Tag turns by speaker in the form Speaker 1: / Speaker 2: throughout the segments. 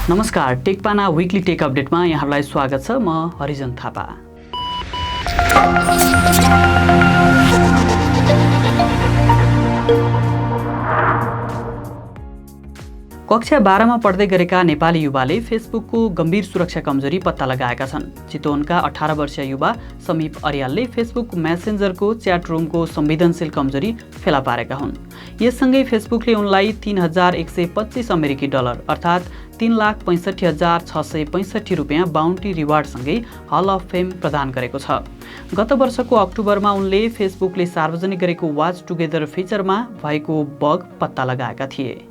Speaker 1: नमस्कार, टेकपाना विकली टेक अपडेटमा यहाँलाई स्वागत छ। म हरिजन थापा। कक्षा 12 मा पढ्दै गरेका नेपाली युवाले फेसबुकको गम्भीर सुरक्षा कमजोरी पत्ता लगाएका छन्। चितवनका 18 वर्षीय युवा समीप अर्यालले फेसबुक मेसेन्जरको च्याट रुमको संवेदनशील कमजोरी फेला पारेका हुन्। यससँगै फेसबुकले उनलाई $3,125 अमेरिकी डलर अर्थात् 3,65,665 रुपियाँ बाउन्टी रिवार्डसँगै हल अफ फेम प्रदान गरेको छ। गत वर्षको अक्टोबरमा उनले फेसबुकले सार्वजनिक गरेको वाच टुगेदर फिचरमा भएको बग पत्ता लगाएका थिए।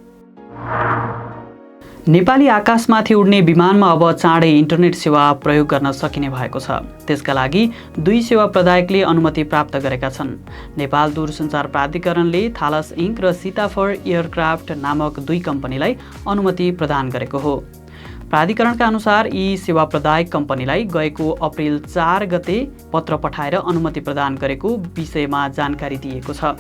Speaker 1: नेपाली आकाशमाथि उड्ने विमानमा अब चाँडै इन्टरनेट सेवा प्रयोग गर्न सकिने भएको छ। त्यसका लागि दुई सेवा प्रदायकले अनुमति प्राप्त गरेका छन्। नेपाल दूरसञ्चार प्राधिकरणले थालस इन्क र सीताफर एयरक्राफ्ट नामक दुई कम्पनीलाई अनुमति प्रदान गरेको हो। प्राधिकरणका अनुसार यी सेवा प्रदायक कम्पनीलाई गएको अप्रिल 4 गते पत्र पठाएर अनुमति प्रदान गरेको विषयमा जानकारी दिएको छ।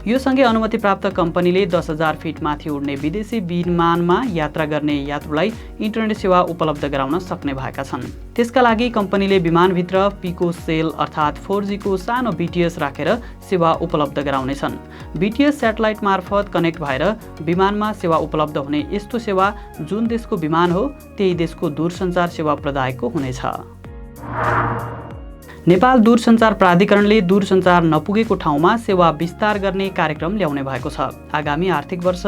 Speaker 1: यो सँगै अनुमति प्राप्त कम्पनीले 10,000 फिट माथि उड्ने विदेशी विमानमा यात्रा गर्ने यात्रुलाई इन्टरनेट सेवा उपलब्ध गराउन सक्ने भएका छन्। त्यसका लागि कम्पनीले विमानभित्र पिको सेल अर्थात् 4G को सानो BTS राखेर सेवा उपलब्ध गराउनेछन्। BTS सेटेलाइट मार्फत कनेक्ट भएर विमानमा सेवा उपलब्ध हुने यस्तो सेवा जुन देशको विमान हो त्यही देशको दूरसञ्चार सेवा प्रदायकको हुनेछ। नेपाल दूरसञ्चार प्राधिकरणले दूरसञ्चार नपुगेको ठाउँमा सेवा विस्तार गर्ने कार्यक्रम ल्याउने भएको छ। आगामी आर्थिक वर्ष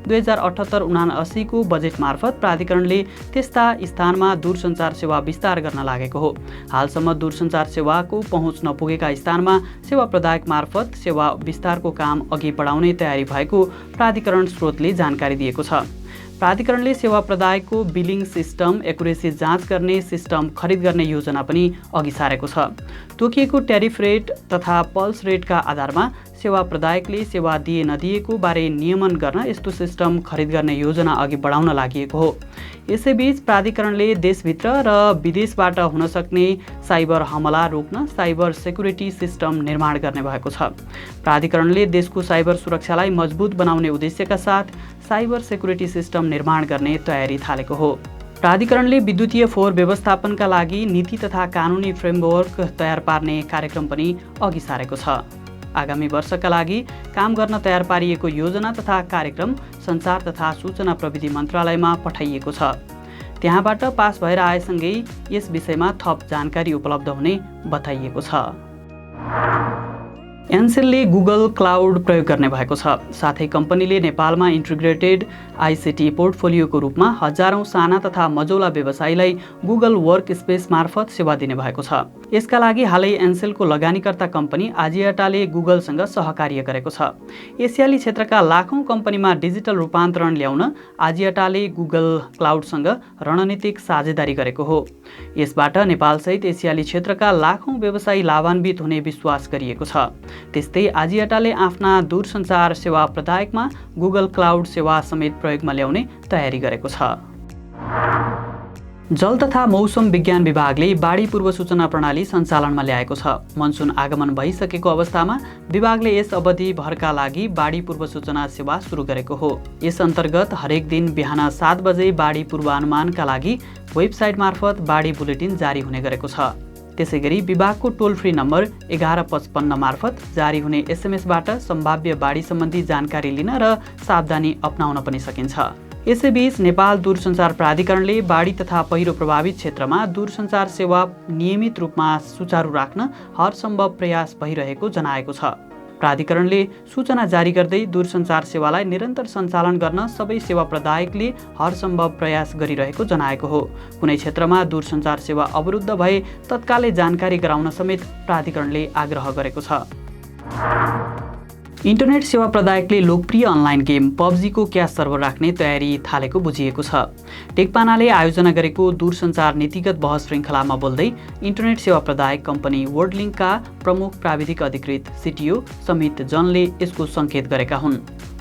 Speaker 1: 2078-79 को बजेट मार्फत प्राधिकरणले त्यस्ता स्थानमा दूरसञ्चार सेवा विस्तार गर्न लागेको हो। हालसम्म दूरसञ्चार सेवाको पहुँच नपुगेका स्थानमा सेवा प्रदायक मार्फत सेवा विस्तारको काम अघि बढाउने तयारी भएको प्राधिकरण स्रोतले जानकारी दिएको छ। प्राधिकरणले सेवा प्रदायकको बिलिङ सिस्टम एक्युरेसी जाँच गर्ने सिस्टम खरिद गर्ने योजना पनि अघि सारेको छ। तोकिएको ट्यारिफ रेट तथा पल्स रेटका आधारमा सेवा प्रदायकले सेवा दिए नदिएको बारे नियमन गर्न यस्तो सिस्टम खरिद गर्ने योजना अघि बढाउन लागि हो। यसैबीच प्राधिकरणले देशभित्र र विदेशबाट हुन सक्ने साइबर हमला रोक्न साइबर सेक्युरिटी सिस्टम निर्माण गर्ने भएको छ। प्राधिकरणले देशको साइबर सुरक्षालाई मजबुत बनाउने उद्देश्यका साथ साइबर सेक्युरिटी सिस्टम निर्माण गर्ने तयारी थालेको हो। प्राधिकरणले विद्युतीय फोहोर व्यवस्थापनका लागि नीति तथा कानुनी फ्रेमवर्क तयार पार्ने कार्यक्रम पनि अघि सारेको छ। आगामी वर्षका लागि काम गर्न तयार पारिएको योजना तथा कार्यक्रम सञ्चार तथा सूचना प्रविधि मन्त्रालयमा पठाइएको छ। त्यहाँबाट पास भएर आएसँगै यस विषयमा थप जानकारी उपलब्ध हुने बताइएको छ। एनसेलले गुगल क्लाउड प्रयोग गर्ने भएको छ। साथै कम्पनीले नेपालमा इन्टिग्रेटेड आइसिटी पोर्टफोलियोको रूपमा हजारौं साना तथा मझौला व्यवसायीलाई गुगल वर्क स्पेस मार्फत सेवा दिने भएको छ। यसका लागि हालै एनसेलको लगानीकर्ता कम्पनी आजियाटाले गुगलसँग सहकार्य गरेको छ। एसियाली क्षेत्रका लाखौं कम्पनीमा डिजिटल रूपान्तरण ल्याउन आजियाटाले गुगल क्लाउडसँग रणनीतिक साझेदारी गरेको हो। यसबाट नेपालसहित एसियाली क्षेत्रका लाखौं व्यवसायी लाभान्वित हुने विश्वास गरिएको छ। त्यस्तै आजियाटाले आफ्ना दूरसञ्चार सेवा प्रदायकमा गुगल क्लाउड सेवा समेत प्रयोगमा ल्याउने तयारी गरेको छ। जल तथा मौसम विज्ञान विभागले बाढी पूर्व सूचना प्रणाली सञ्चालनमा ल्याएको छ। मनसुन आगमन भइसकेको अवस्थामा विभागले यस अवधि भरका लागि बाढी पूर्व सूचना सेवा सुरु गरेको हो। यस अन्तर्गत हरेक दिन बिहान 7 बजे बाढी पूर्वानुमानका लागि वेबसाइट मार्फत बाढी बुलेटिन जारी हुने गरेको छ। त्यसैगरी विभागको टोल फ्री नम्बर 1155 मार्फत जारी हुने एसएमएसबाट सम्भाव्य बाढी सम्बन्धी जानकारी लिन र सावधानी अपनाउन पनि सकिन्छ। यसैबीच नेपाल दूरसञ्चार प्राधिकरणले बाढी तथा पहिरो प्रभावित क्षेत्रमा दूरसञ्चार सेवा नियमित रूपमा सुचारू राख्न हरसम्भव प्रयास भइरहेको जनाएको छ। प्राधिकरणले सूचना जारी गर्दै दूरसञ्चार सेवालाई निरन्तर सञ्चालन गर्न सबै सेवा प्रदायकले हरसम्भव प्रयास गरिरहेको जनाएको हो। कुनै क्षेत्रमा दूरसञ्चार सेवा अवरुद्ध भए तत्कालै जानकारी गराउन समेत प्राधिकरणले आग्रह गरेको छ। इन्टरनेट सेवा प्रदायकले लोकप्रिय अनलाइन गेम PUBG को क्यास सर्भर राख्ने तयारी थालेको बुझिएको छ। टेकपानाले आयोजना गरेको दूरसञ्चार नीतिगत बहस श्रृङ्खलामा बोल्दै इन्टरनेट सेवा प्रदायक कम्पनी वर्ल्डलिङ्कका प्रमुख प्राविधिक अधिकृत CTO समित जनले यसको सङ्केत गरेका हुन्।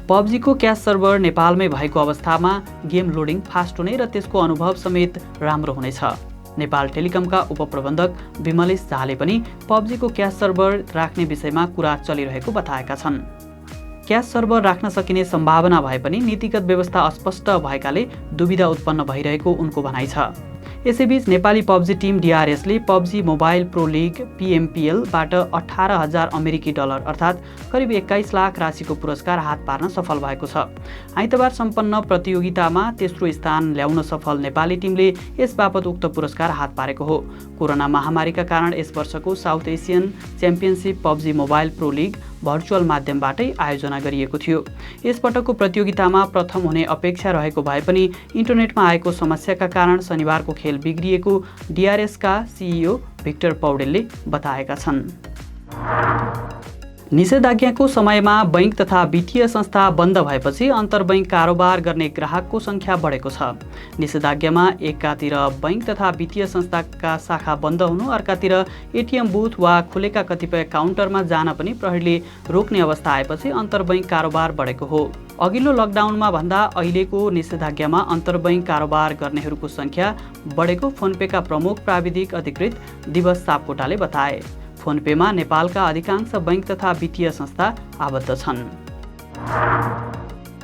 Speaker 1: PUBG को क्यास सर्भर नेपालमै भएको अवस्थामा गेम लोडिङ फास्ट हुने र त्यसको अनुभव समेत राम्रो हुनेछ। नेपाल टेलिकमका उपप्रबन्धक विमलेश झाले पनि PUBG को क्यास सर्भर राख्ने विषयमा कुरा चलिरहेको बताएका छन्। क्यास सर्भर राख्न सकिने सम्भावना भए पनि नीतिगत व्यवस्था अस्पष्ट भएकाले दुविधा उत्पन्न भइरहेको उनको भनाइ छ। यसैबीच नेपाली पब्जी टिम DRSले पब्जी मोबाइल प्रो लिग PMPLबाट 18,000 अमेरिकी डलर अर्थात् करिब 21 लाख राशिको पुरस्कार हात पार्न सफल भएको छ। आइतबार सम्पन्न प्रतियोगितामा तेस्रो स्थान ल्याउन सफल नेपाली टिमले यस बापत उक्त पुरस्कार हात पारेको हो। कोरोना महामारीका कारण यस वर्षको south Asian championship PUBG mobile pro league virtual माध्यमबाटै आयोजना गरिएको थियो। यसपटकको प्रतियोगितामा प्रथम हुने अपेक्षा रहेको भए पनि इन्टरनेटमा आएको समस्याका कारण शनिबारको खेल बिग्रिएको DRSका CEO भिक्टर पौडेलले बताएका छन्। निषेधाज्ञाको समयमा बैंक तथा वित्तीय संस्था बन्द भएपछि अन्तर्बैङ्क कारोबार गर्ने ग्राहकको सङ्ख्या बढेको छ। निषेधाज्ञामा एकातिर बैंक तथा वित्तीय संस्थाका शाखा बन्द हुनु, अर्कातिर ATM बुथ वा खुलेका कतिपय काउन्टरमा जान पनि प्रहरीले रोक्ने अवस्था आएपछि अन्तर्बैङ्क कारोबार बढेको हो। अघिल्लो लकडाउनमा भन्दा अहिलेको निषेधाज्ञामा अन्तर्बैङ्क कारोबार गर्नेहरूको सङ्ख्या बढेको फोनपेका प्रमुख प्राविधिक अधिकृत दिवस सापकोटाले बताए। फोनपेमा नेपालका अधिकांश बैंक तथा वित्तीय संस्था आबद्ध छन्।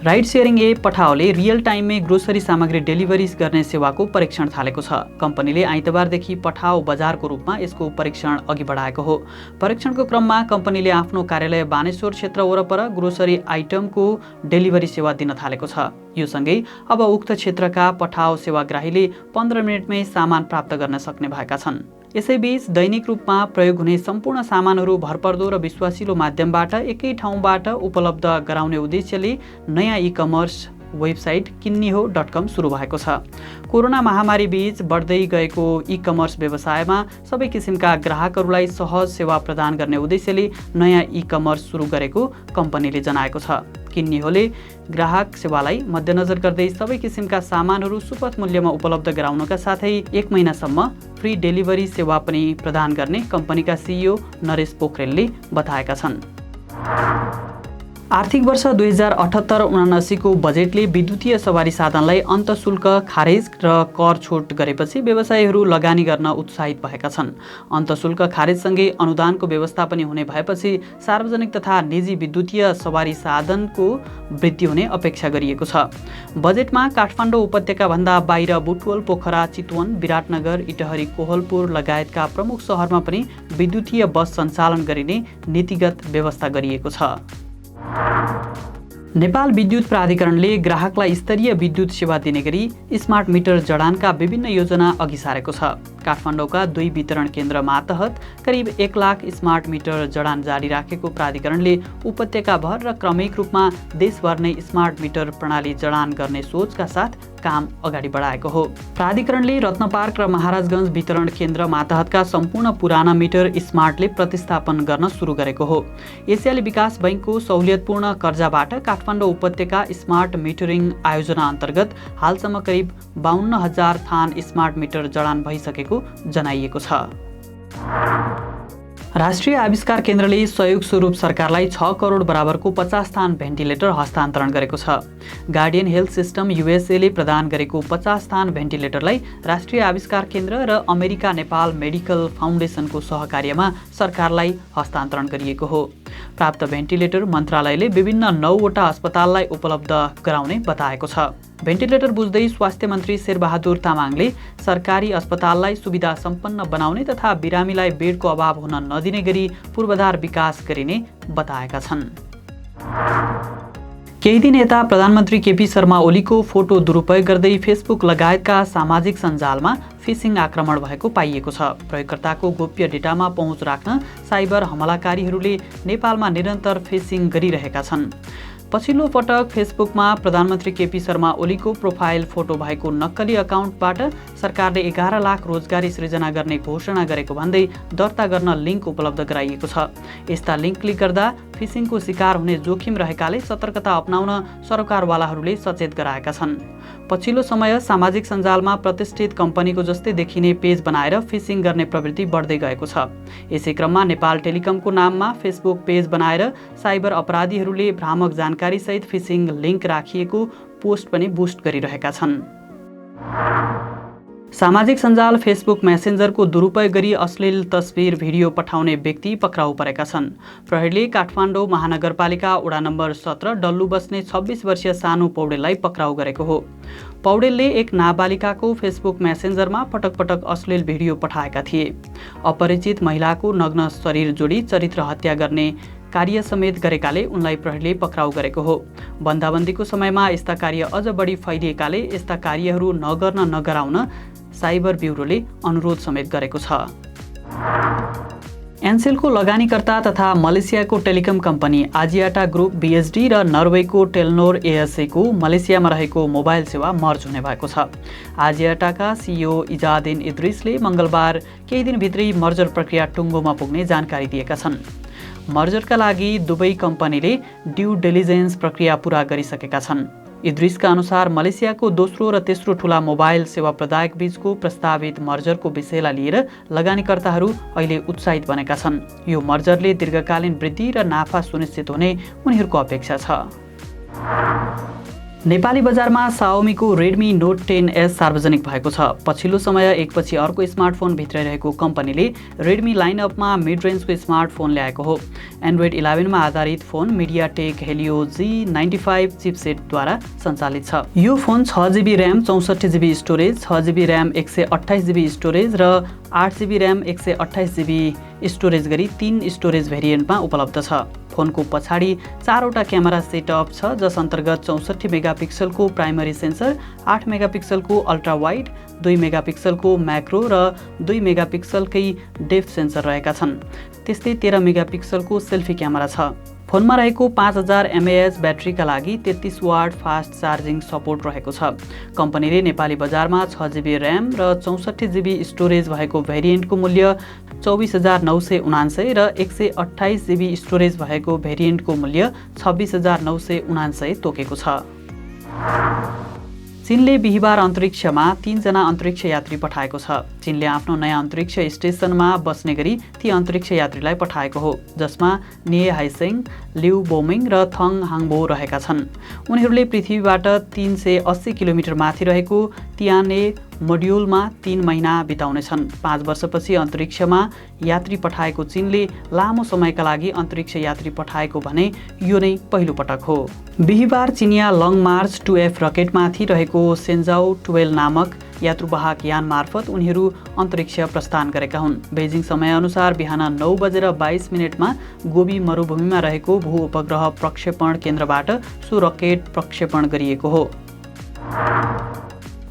Speaker 1: राइड सेयरिङ एप पठाओले रियल टाइममै ग्रोसरी सामग्री डेलिभरी गर्ने सेवाको परीक्षण थालेको छ। कम्पनीले आइतबारदेखि पठाओ बजारको रूपमा यसको परीक्षण अघि बढाएको हो। परीक्षणको क्रममा कम्पनीले आफ्नो कार्यालय बानेश्वर क्षेत्र वरपर ग्रोसरी आइटमको डेलिभरी सेवा दिन थालेको छ। यो सँगै अब उक्त क्षेत्रका पठाओ सेवाग्राहीले 15 मिनेटमै सामान प्राप्त गर्न सक्ने भएका छन्। यसैबीच दैनिक रूपमा प्रयोग हुने सम्पूर्ण सामानहरू भरपर्दो र विश्वासिलो माध्यमबाट एकै ठाउँबाट उपलब्ध गराउने उद्देश्यले नयाँ ई-कमर्स वेबसाइट किन्निहो.com सुरु भएको छ। कोरोना महामारी बीच बढ्दै गएको ई-कमर्स व्यवसायमा सबै किसिमका ग्राहकहरूलाई सहज सेवा प्रदान गर्ने उद्देश्यले नयाँ ई-कमर्स सुरु गरेको कम्पनीले जनाएको छ। किन्निहोले ग्राहक सेवालाई मध्यनजर गर्दै सबै किसिमका सामानहरू सुपथ मूल्यमा उपलब्ध गराउनका साथै 1 महिनासम्म फ्री डेलिभरी सेवा पनि प्रदान गर्ने कम्पनीका CEO नरेश पोखरेलले बताएका छन्। आर्थिक वर्ष 2078-79 को बजेटले विद्युतीय सवारी साधनलाई अन्तशुल्क खारेज र कर छुट गरेपछि व्यवसायीहरू लगानी गर्न उत्साहित भएका छन्। अन्तशुल्क खारेजसँगै अनुदानको व्यवस्था पनि हुने भएपछि सार्वजनिक तथा निजी विद्युतीय सवारी साधनको वृद्धि हुने अपेक्षा गरिएको छ। बजेटमा काठमाडौँ उपत्यका भन्दा बाहिर बुटवल, पोखरा, चितवन, विराटनगर, इटहरी, कोहलपुर लगायतका प्रमुख सहरमा पनि विद्युतीय बस सञ्चालन गरिने नीतिगत व्यवस्था गरिएको छ। नेपाल विद्युत प्राधिकरणले ग्राहकलाई स्तरीय विद्युत सेवा दिने गरी स्मार्ट मिटर जडानका विभिन्न योजना अघि सारेको छ। काठमाडौँका 2 वितरण केन्द्र मातहत करिब 1 लाख स्मार्ट मिटर जडान जारी राखेको प्राधिकरणले उपत्यकाभर र क्रमिक रूपमा देशभर नै स्मार्ट मिटर प्रणाली जडान गर्ने सोचका साथ काम अगाडि बढाएको हो। प्राधिकरणले रत्नपार्क र महाराजगञ्ज वितरण केन्द्र मातहतका सम्पूर्ण पुराना मिटर स्मार्टले प्रतिस्थापन गर्न सुरु गरेको हो। एसियाली विकास बैङ्कको सहुलियतपूर्ण कर्जाबाट काठमाडौँ उपत्यका स्मार्ट मिटरिङ आयोजना अन्तर्गत हालसम्म करिब 52,000 थान स्मार्ट मिटर जडान भइसकेको जनाइएको छ। राष्ट्रिय आविष्कार केन्द्रले सहयोग स्वरूप सरकारलाई 6 करोड बराबरको 50 थान भेन्टिलेटर हस्तान्तरण गरेको छ। गार्डियन हेल्थ सिस्टम USA ले प्रदान गरेको 50 थान भेन्टिलेटरलाई राष्ट्रिय आविष्कार केन्द्र र अमेरिका नेपाल मेडिकल फाउन्डेसनको सहकार्यमा सरकारलाई हस्तान्तरण गरिएको हो। प्राप्त भेन्टिलेटर मन्त्रालयले विभिन्न 9वटा अस्पताललाई उपलब्ध गराउने बताएको छ। भेन्टिलेटर बुझ्दै स्वास्थ्य मन्त्री शेरबहादुर तामाङले सरकारी अस्पताललाई सुविधा सम्पन्न बनाउने तथा बिरामीलाई बेडको अभाव हुन नदिने गरी पूर्वाधार विकास गरिने बताएका छन्। केही दिन यता प्रधानमन्त्री KP शर्मा ओलीको फोटो दुरुपयोग गर्दै फेसबुक लगायतका सामाजिक सञ्जालमा फिसिङ आक्रमण भएको पाइएको छ। प्रयोगकर्ताको गोप्य डेटामा पहुँच राख्न साइबर हमलाकारीहरूले नेपालमा निरन्तर फिसिङ गरिरहेका छन्। पछिल्लो पटक फेसबुकमा प्रधानमन्त्री KP शर्मा ओलीको प्रोफाइल फोटो भएको नक्कली अकाउन्टबाट सरकारले 11 लाख रोजगारी सृजना गर्ने घोषणा गरेको भन्दै दर्ता गर्न लिङ्क उपलब्ध गराइएको छ। यस्ता लिङ्क क्लिक गर्दा फिसिङको शिकार हुने जोखिम रहेकाले सतर्कता अपनाउन सरकारवालाहरूले सचेत गराएका छन्। पछिल्लो समय सामाजिक सञ्जालमा प्रतिष्ठित कम्पनीको जस्तै देखिने पेज बनाएर फिसिङ गर्ने प्रवृत्ति बढ्दै गएको छ। यसै क्रममा नेपाल टेलिकमको नाममा फेसबुक पेज बनाएर साइबर अपराधीहरूले भ्रामक जानकारी सहित फिसिङ लिङ्क राखिएको पोस्ट पनि बुस्ट गरिरहेका छन्। सामाजिक सञ्जाल फेसबुक मेसेन्जरको दुरुपयोग गरी अश्लील तस्बिर भिडियो पठाउने व्यक्ति पक्राउ परेका छन्। प्रहरीले काठमाडौँ महानगरपालिका वडा नम्बर 17 डल्लु बस्ने 26 वर्षीय सानु पौडेललाई पक्राउ गरेको हो। पौडेलले एक नाबालिकाको फेसबुक मेसेन्जरमा पटक पटक अश्लील भिडियो पठाएका थिए। अपरिचित महिलाको नग्न शरीर जोडी चरित्र हत्या गर्ने कार्य समेत गरेकाले उनलाई प्रहरीले पक्राउ गरेको हो। बन्दाबन्दीको समयमा यस्ता कार्य अझ बढी फैलिएकाले यस्ता कार्यहरू नगराउन साइबर ब्युरोले अनुरोध समेत गरेको छ। एनसेलको लगानीकर्ता तथा मलेसियाको टेलिकम कम्पनी आजियाटा ग्रुप बीएसडी र नर्वेको टेलनोर एएसएको मलेसियामा रहेको मोबाइल सेवा मर्ज हुने भएको छ। आजियाटाका सिइओ इजादिन इद्रिसले मङ्गलबार केही दिनभित्रै मर्जर प्रक्रिया टुङ्गोमा पुग्ने जानकारी दिएका छन्। मर्जरका लागि दुवै कम्पनीले ड्यू डिलिजेन्स प्रक्रिया पूरा गरिसकेका छन्। इद्रिसका अनुसार मलेसियाको दोस्रो र तेस्रो ठूला मोबाइल सेवा प्रदायक बीचको प्रस्तावित मर्जरको विषयलाई लिएर लगानीकर्ताहरू अहिले उत्साहित बनेका छन्। यो मर्जरले दीर्घकालीन वृद्धि र नाफा सुनिश्चित हुने उनीहरूको अपेक्षा छ। नेपाली बजारमा साओमीको रेडमी नोट 10S सार्वजनिक भएको छ। पछिल्लो समय एकपछि अर्को स्मार्टफोन भित्राइरहेको कम्पनीले रेडमी लाइनअपमा मिड रेन्जको स्मार्टफोन ल्याएको हो। एन्ड्रोइड 11मा आधारित फोन मिडियाटेक हेलियो G95 चिपसेटद्वारा सञ्चालित छ। यो phone 6GB RAM 64GB storage, 6GB RAM 128GB storage र 8GB र्याम 128GB स्टोरेज गरी 3 स्टोरेज भेरिएन्टमा उपलब्ध छ। फोनको पछाडि 4वटा क्यामेरा सेटअप छ, जस अन्तर्गत 64 मेगापिक्सलको प्राइमरी सेन्सर, 8 मेगापिक्सलको अल्ट्रा वाइड, 2 मेगापिक्सलको म्याक्रो र 2 मेगापिक्सलकै डेप्थ सेन्सर रहेका छन्। त्यस्तै 13 मेगापिक्सलको सेल्फी क्यामेरा छ। फोनमा रहेको 5000 mAh ब्याट्रीका लागि 33 वाट फास्ट चार्जिङ सपोर्ट रहेको छ। कम्पनीले नेपाली बजारमा 6GB र्याम र 64GB स्टोरेज भएको भेरिएन्टको मूल्य 24999 र 128GB स्टोरेज भएको भेरिएन्टको मूल्य 26999 तोकेको छ। चीनले बिहिबार अन्तरिक्षमा 3 जना अन्तरिक्ष यात्री पठाएको छ। चीनले आफ्नो नयाँ अन्तरिक्ष स्टेसनमा बस्ने गरी ती अन्तरिक्ष यात्रीलाई पठाएको हो, जसमा निए हाइसेङ, लिउ बोमिङ र थङ हाङबो रहेका छन्। उनीहरूले पृथ्वीबाट 380 किलोमिटर माथि रहेको तियाने मोड्युलमा 3 महिना बिताउनेछन्। 5 वर्षपछि अन्तरिक्षमा यात्री पठाएको चीनले लामो समयका लागि अन्तरिक्ष यात्री पठाएको भने यो नै पहिलो पटक हो। बिहिबार चिनिया लङ मार्च 2F रकेटमाथि रहेको सेन्जाओ 12 नामक यात्रुवाहक यान मार्फत उनीहरू अन्तरिक्ष प्रस्थान गरेका हुन्। बेजिङ समयअनुसार बिहान 9:22 गोबी मरुभूमिमा रहेको भू उपग्रह प्रक्षेपण केन्द्रबाट सो रकेट प्रक्षेपण गरिएको हो।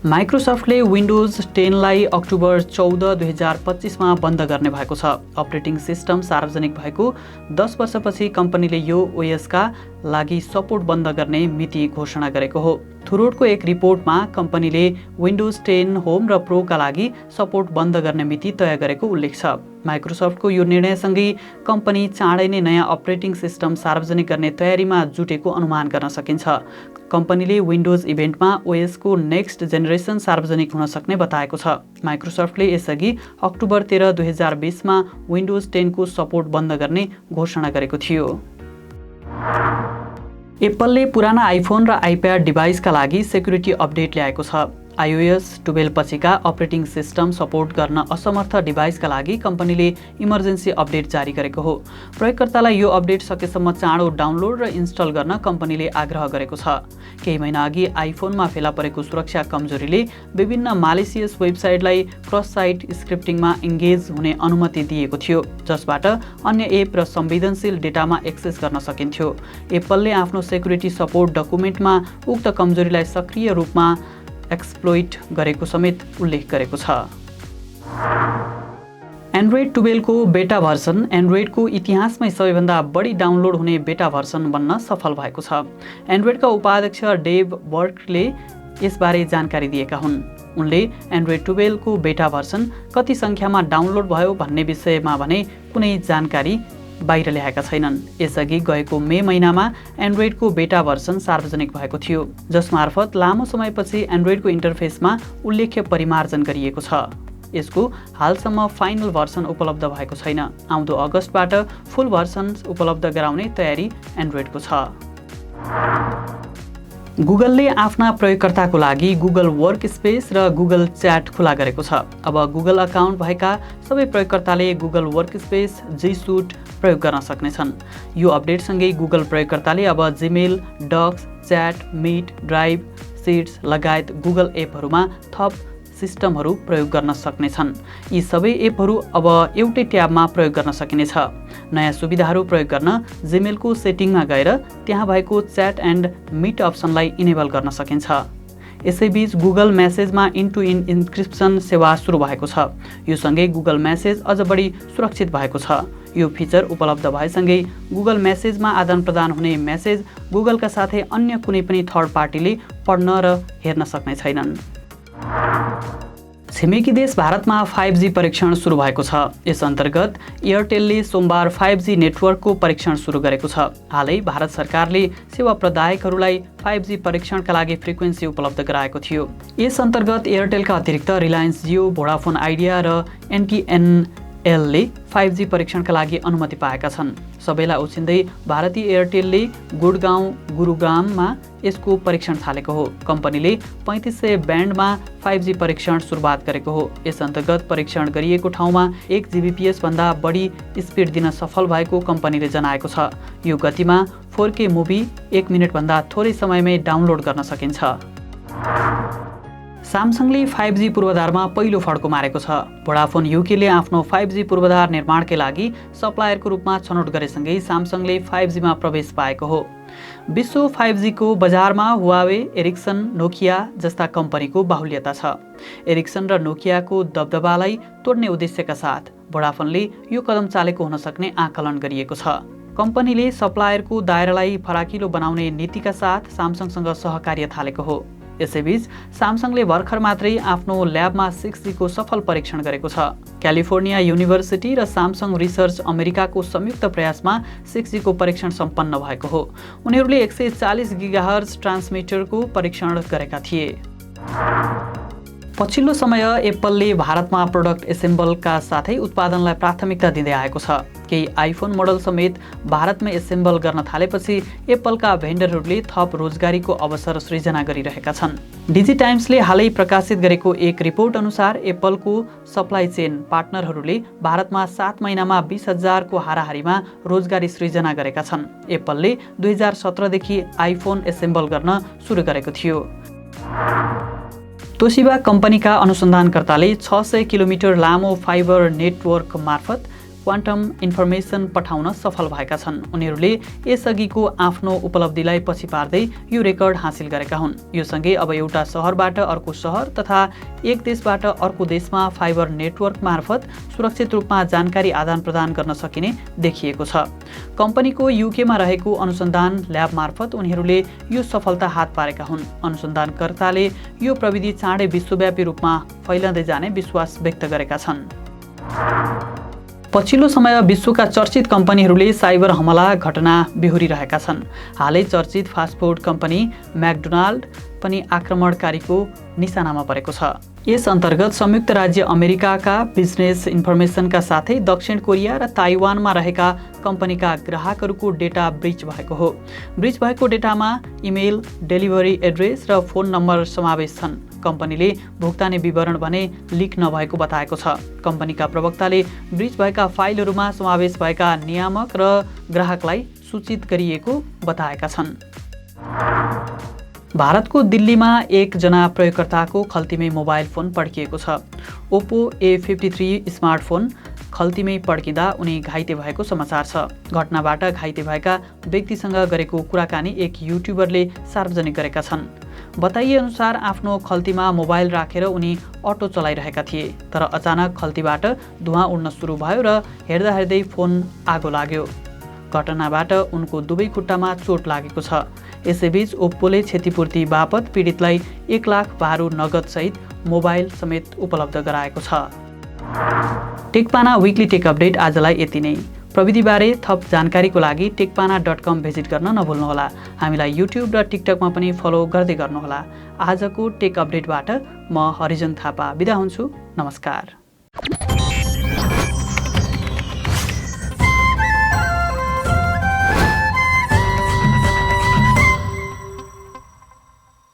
Speaker 1: माइक्रोसफ्टले विन्डोज 10 लाई अक्टोबर 14, 2025मा बन्द गर्ने भएको छ। अपरेटिङ सिस्टम सार्वजनिक भएको 10 वर्षपछि कम्पनीले यो ओएसका लागि सपोर्ट बन्द गर्ने मिति घोषणा गरेको हो। थुरोडको एक रिपोर्टमा कम्पनीले विन्डोज 10 होम र प्रोका लागि सपोर्ट बन्द गर्ने मिति तय गरेको उल्लेख छ। माइक्रोसफ्टको यो निर्णयसँगै कम्पनी चाँडै नै नयाँ अपरेटिङ सिस्टम सार्वजनिक गर्ने तयारीमा जुटेको अनुमान गर्न सकिन्छ। कम्पनीले विन्डोज इभेन्टमा ओएसको नेक्स्ट जेनेरेसन सार्वजनिक हुन सक्ने बताएको छ। माइक्रोसफ्टले यसअघि अक्टोबर 13, 2020मा विन्डोज 10 को सपोर्ट बन्द गर्ने घोषणा गरेको थियो। एप्पलले पुराना आइफोन र आइप्याड डिभाइसका लागि सेक्युरिटी अपडेट ल्याएको छ। iOS 12 पछिका अपरेटिङ सिस्टम सपोर्ट गर्न असमर्थ डिभाइसका लागि कम्पनीले इमर्जेन्सी अपडेट जारी गरेको हो। प्रयोगकर्तालाई यो अपडेट सकेसम्म चाँडो डाउनलोड र इन्स्टल गर्न कम्पनीले आग्रह गरेको छ। केही महिना अघि आइफोनमा फेला परेको सुरक्षा कमजोरीले विभिन्न मालिसियस वेबसाइटलाई क्रस साइट स्क्रिप्टिङमा इङ्गेज हुने अनुमति दिएको थियो, जसबाट अन्य एप र संवेदनशील डेटामा एक्सेस गर्न सकिन्थ्यो। एप्पलले आफ्नो सेक्युरिटी सपोर्ट डकुमेन्टमा उक्त कमजोरीलाई सक्रिय रूपमा एक्सप्लोइट गरेको समेत उल्लेख गरेको छ। एन्ड्रोइड 12 को बेटा भर्सन एन्ड्रोइडको इतिहासमै सबैभन्दा बढी डाउनलोड हुने बेटा भर्सन बन्न सफल भएको छ। एन्ड्रोइडका उपाध्यक्ष डेभ बर्कले यसबारे जानकारी दिएका हुन्। उनले एन्ड्रोइड 12 को बेटा भर्सन कति सङ्ख्यामा डाउनलोड भयो भन्ने विषयमा भने कुनै जानकारी बाहिर ल्याएका छैनन्। यसअघि गएको मे महिनामा एन्ड्रोइडको बेटा भर्सन सार्वजनिक भएको थियो, जसमार्फत लामो समयपछि एन्ड्रोइडको इन्टरफेसमा उल्लेख्य परिमार्जन गरिएको छ। यसको हालसम्म फाइनल भर्सन उपलब्ध भएको छैन। आउँदो अगस्तबाट फुल भर्सन उपलब्ध गराउने तयारी एन्ड्रोइडको छ। गुगलले आफ्ना प्रयोगकर्ताको लागि गुगल वर्क स्पेस र गुगल च्याट खुला गरेको छ। अब गुगल अकाउन्ट भएका सबै प्रयोगकर्ताले Google Workspace G Suite प्रयोग गर्न सक्नेछन्। यो अपडेटसँगै गुगल प्रयोगकर्ताले अब Gmail, Docs, Chat, Meet, Drive, Sheets लगायत गुगल एपहरूमा थप सिस्टमहरू प्रयोग गर्न सक्नेछन्। यी सबै एपहरू अब एउटै ट्याबमा प्रयोग गर्न सकिनेछ। नयाँ सुविधाहरू प्रयोग गर्न जीमेलको सेटिङमा गएर त्यहाँ भएको च्याट एन्ड मिट अप्सनलाई इनेबल गर्न सकिन्छ। यसैबीच गुगल मेसेजमा इन टु इन इन्क्रिप्सन सेवा सुरु भएको छ। यो सँगै गुगल मेसेज अझ बढी सुरक्षित भएको छ। यो फिचर उपलब्ध भएसँगै गुगल मेसेजमा आदान प्रदान हुने मेसेज गुगलका साथै अन्य कुनै पनि थर्ड पार्टीले पढ्न र हेर्न सक्ने छैनन्। छिमेकी देश भारतमा 5G परीक्षण सुरु भएको छ। यस अन्तर्गत एयरटेलले सोमबार 5G नेटवर्कको परीक्षण सुरु गरेको छ। हालै भारत सरकारले सेवा प्रदायकहरूलाई 5G परीक्षणका लागि फ्रिक्वेन्सी उपलब्ध गराएको थियो। यस अन्तर्गत एयरटेलका अतिरिक्त रिलायन्स जियो, भोडाफोन आइडिया र एनटिएनएलले 5G परीक्षणका लागि अनुमति पाएका छन्। सबैलाई उछिन्दै भारतीय एयरटेलले गुडगाउँ गुरुग्राममा यसको परीक्षण थालेको हो। कम्पनीले 3500 ब्यान्डमा 5G परीक्षण सुरुवात गरेको हो। यस अन्तर्गत परीक्षण गरिएको ठाउँमा 1 Gbps भन्दा बढी स्पिड दिन सफल भएको कम्पनीले जनाएको छ। यो गतिमा 4K मुभी 1 मिनेटभन्दा थोरै समयमै डाउनलोड गर्न सकिन्छ। सामसङले 5G पूर्वाधारमा पहिलो फड्को मारेको छ। भोडाफोन युकेले आफ्नो 5G पूर्वाधार निर्माणकै लागि सप्लायरको रूपमा छनौट गरेसँगै सामसङले 5Gमा प्रवेश पाएको हो। विश्व 5G को बजारमा हुवावे, एरिक्सन, नोकिया जस्ता कम्पनीको बाहुल्यता छ। एरिक्सन र नोकियाको दबदबालाई तोड्ने उद्देश्यका साथ भोडाफोनले यो कदम चालेको हुन सक्ने आकलन गरिएको छ। कम्पनीले सप्लायरको दायरालाई फराकिलो बनाउने नीतिका साथ सामसङसँग सहकार्य थालेको हो। यसैबीच सामसङले भर्खर मात्रै आफ्नो ल्याबमा 6G को सफल परीक्षण गरेको छ। क्यालिफोर्निया युनिभर्सिटी र सामसङ रिसर्च अमेरिकाको संयुक्त प्रयासमा 6G को परीक्षण सम्पन्न भएको हो। उनीहरूले 140 GHz ट्रान्समिटरको परीक्षण गरेका थिए। पछिल्लो समय एप्पलले भारतमा प्रोडक्ट एसेम्बलका साथै उत्पादनलाई प्राथमिकता दिँदै आएको छ। केही आइफोन मोडल समेत भारतमै एसेम्बल गर्न थालेपछि एप्पलका भेन्डरहरूले थप रोजगारीको अवसर सृजना गरिरहेका छन्। डिजिटाइम्सले हालै प्रकाशित गरेको एक रिपोर्ट अनुसार एप्पलको सप्लाई चेन पार्टनरहरूले भारतमा 7 महिनामा 20,000 को हाराहारीमा रोजगारी सृजना गरेका छन्। एप्पलले 2017 देखि आइफोन एसेम्बल गर्न सुरु गरेको थियो। तोशिबा कम्पनीका अनुसन्धानकर्ताले 600 किलोमिटर लामो फाइबर नेटवर्क मार्फत क्वान्टम इन्फर्मेसन पठाउन सफल भएका छन्। उनीहरूले यसअघिको आफ्नो उपलब्धिलाई पछि पार्दै यो रेकर्ड हासिल गरेका हुन्। यो सँगै अब एउटा शहरबाट अर्को शहर तथा एक देशबाट अर्को देशमा फाइबर नेटवर्क मार्फत सुरक्षित रूपमा जानकारी आदान प्रदान गर्न सकिने देखिएको छ। कम्पनीको युकेमा रहेको अनुसन्धान ल्याब मार्फत उनीहरूले यो सफलता हात पारेका हुन्। अनुसन्धानकर्ताले यो प्रविधि चाँडै विश्वव्यापी रूपमा फैलिँदै जाने विश्वास व्यक्त गरेका छन्। पछिल्लो समय विश्वका चर्चित कम्पनीहरूले साइबर हमला घटना बेहोरिरहेका छन्। हालै चर्चित फास्टफुड कम्पनी म्याकडोनाल्ड पनि आक्रमणकारीको निशानामा परेको छ। यस अन्तर्गत संयुक्त राज्य अमेरिकाका बिजनेस इन्फर्मेसनका साथै दक्षिण कोरिया र ताइवानमा रहेका कम्पनीका ग्राहकहरूको डेटा ब्रिच भएको हो। ब्रिच भएको डेटामा इमेल, डेलिभरी एड्रेस र फोन नम्बर समावेश छन्। कम्पनीले भुक्तानी विवरण भने लिक नभएको बताएको छ। कम्पनीका प्रवक्ताले ब्रिच भएका फाइलहरूमा समावेश भएका नियामक र ग्राहकलाई सूचित गरिएको बताएका छन्। भारतको दिल्लीमा एकजना प्रयोगकर्ताको खल्तीमै मोबाइल फोन पड्किएको छ। ओप्पो A53 स्मार्टफोन खल्तीमै पड्किँदा उनी घाइते भएको समाचार छ। घटनाबाट घाइते भएका व्यक्तिसँग गरेको कुराकानी एक युट्युबरले सार्वजनिक गरेका छन्। बताइए अनुसार आफ्नो खल्तीमा मोबाइल राखेर उनी अटो चलाइरहेका थिए, तर अचानक खल्तीबाट धुवाँ उड्न सुरु भयो र हेर्दा हेर्दै फोन आगो लाग्यो। घटनाबाट उनको दुवै खुट्टामा चोट लागेको छ। यसैबीच ओप्पोले क्षतिपूर्ति बापत पीडितलाई 1 लाख भारु नगद सहित मोबाइल समेत उपलब्ध गराएको छ। टेकपाना विकली टेक अपडेट आजलाई यति नै। प्रविधिबारे थप जानकारीको लागि टेकपाना.com भिजिट गर्न नभुल्नुहोला। हामीलाई युट्युब र टिकटकमा पनि फलो गर्दै गर्नुहोला। आजको टेक अपडेटबाट म हरिजन थापा बिदा हुन्छु। नमस्कार।